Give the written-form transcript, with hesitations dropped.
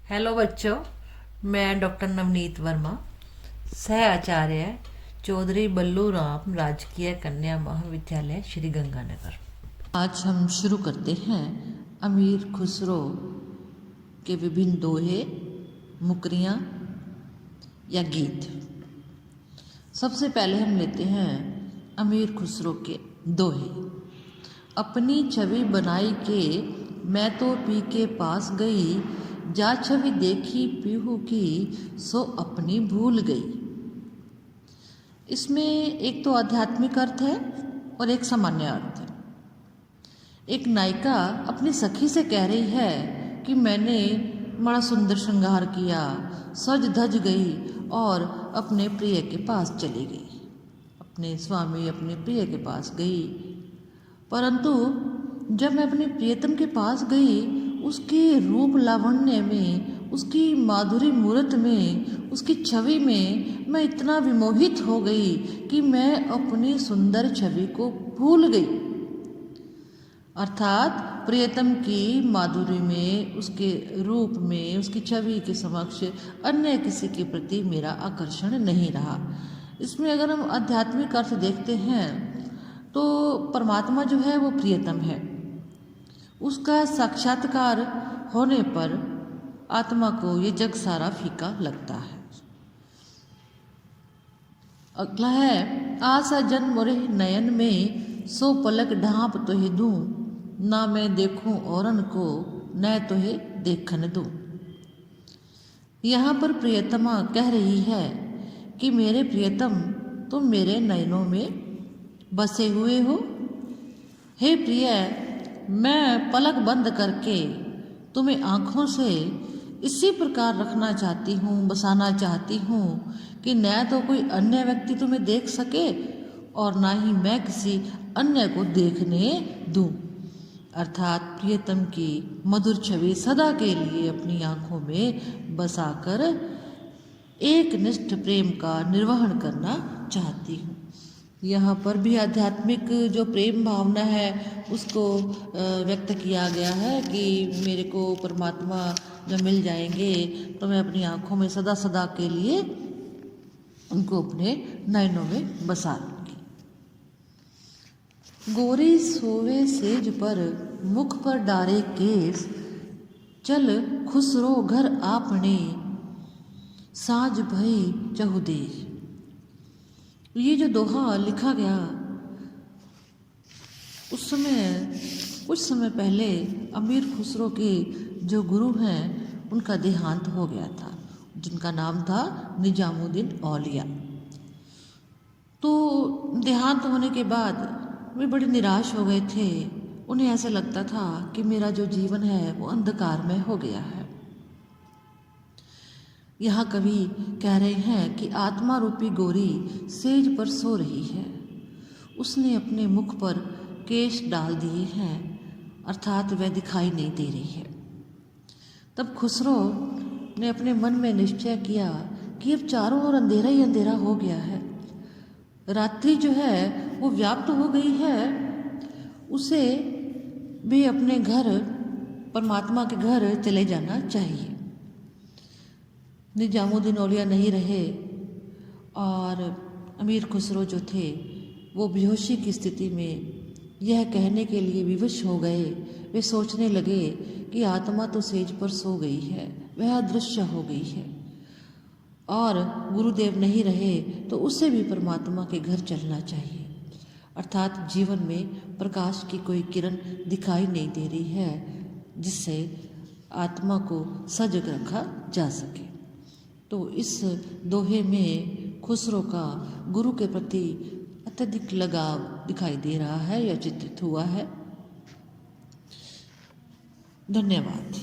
Hello बच्चों, मैं doctor Navneet Verma, सह आचार्य चौधरी बल्लू राम राजकीय कन्या महाविद्यालय श्री गंगानगर। आज हम शुरू करते हैं अमीर खुसरो के विभिन्न दोहे, मुकरियाँ या गीत। सबसे पहले हम लेते हैं अमीर खुसरो के दोहे। अपनी छवि बनाई के मैं तो पी के पास गई, जा छवि देखी पीहू की सो अपनी भूल गई। इसमें एक तो आध्यात्मिक अर्थ है और एक सामान्य अर्थ है। एक नायिका अपनी सखी से कह रही है कि मैंने बड़ा सुंदर श्रृंगार किया, सज धज गई और अपने प्रिय के पास चली गई, अपने स्वामी अपने प्रिय के पास गई। परंतु जब मैं अपने प्रियतम के पास गई, उसके रूप लावण्य में, उसकी माधुरी मूरत में, उसकी छवि में मैं इतना विमोहित हो गई कि मैं अपनी सुंदर छवि को भूल गई। अर्थात प्रियतम की माधुरी में, उसके रूप में, उसकी छवि के समक्ष अन्य किसी के प्रति मेरा आकर्षण नहीं रहा। इसमें अगर हम आध्यात्मिक अर्थ देखते हैं तो परमात्मा जो है वो प्रियतम है। उसका साक्षात्कार होने पर आत्मा को ये जग सारा फीका लगता है। अगला है आसा जन मोरे नयन में, सो पलक ढांप तोहे दूं, ना मैं देखूं औरन को न तोहे देखन दूं। यहाँ पर प्रियतमा कह रही है कि मेरे प्रियतम तुम मेरे नयनों में बसे हुए हो। हे प्रिय, मैं पलक बंद करके तुम्हें आँखों से इसी प्रकार रखना चाहती हूँ, बसाना चाहती हूँ कि न तो कोई अन्य व्यक्ति तुम्हें देख सके और ना ही मैं किसी अन्य को देखने दूँ। अर्थात प्रियतम की मधुर छवि सदा के लिए अपनी आँखों में बसाकर एक निष्ठ प्रेम का निर्वहन करना चाहती हूँ। यहाँ पर भी आध्यात्मिक जो प्रेम भावना है उसको व्यक्त किया गया है कि मेरे को परमात्मा जब मिल जाएंगे तो मैं अपनी आँखों में सदा सदा के लिए उनको अपने नयनों में बसा लूँगी। गोरी सोवे सेज पर मुख पर डारे केस, चल खुसरो घर आपने साज भई चहुदेश। ये जो दोहा लिखा गया उस समय कुछ समय पहले अमीर खुसरो के जो गुरु हैं उनका देहांत हो गया था, जिनका नाम था निजामुद्दीन औलिया। तो देहांत होने के बाद वे बड़े निराश हो गए थे। उन्हें ऐसा लगता था कि मेरा जो जीवन है वो अंधकार में हो गया है। यहाँ कवि कह रहे हैं कि आत्मा रूपी गोरी सेज पर सो रही है, उसने अपने मुख पर केश डाल दिए हैं, अर्थात वह दिखाई नहीं दे रही है। तब खुसरो ने अपने मन में निश्चय किया कि अब चारों ओर अंधेरा ही अंधेरा हो गया है, रात्रि जो है वो व्याप्त हो गई है, उसे भी अपने घर परमात्मा के घर चले जाना चाहिए। निजामुद्दीन औलिया नहीं रहे और अमीर खुसरो जो थे वो बेहोशी की स्थिति में यह कहने के लिए विवश हो गए। वे सोचने लगे कि आत्मा तो सेज पर सो गई है, वह अदृश्य हो गई है और गुरुदेव नहीं रहे तो उसे भी परमात्मा के घर चलना चाहिए। अर्थात जीवन में प्रकाश की कोई किरण दिखाई नहीं दे रही है जिससे आत्मा को सजग रखा जा सके। तो इस दोहे में खुसरो का गुरु के प्रति अत्यधिक लगाव दिखाई दे रहा है या चित्रित हुआ है। धन्यवाद।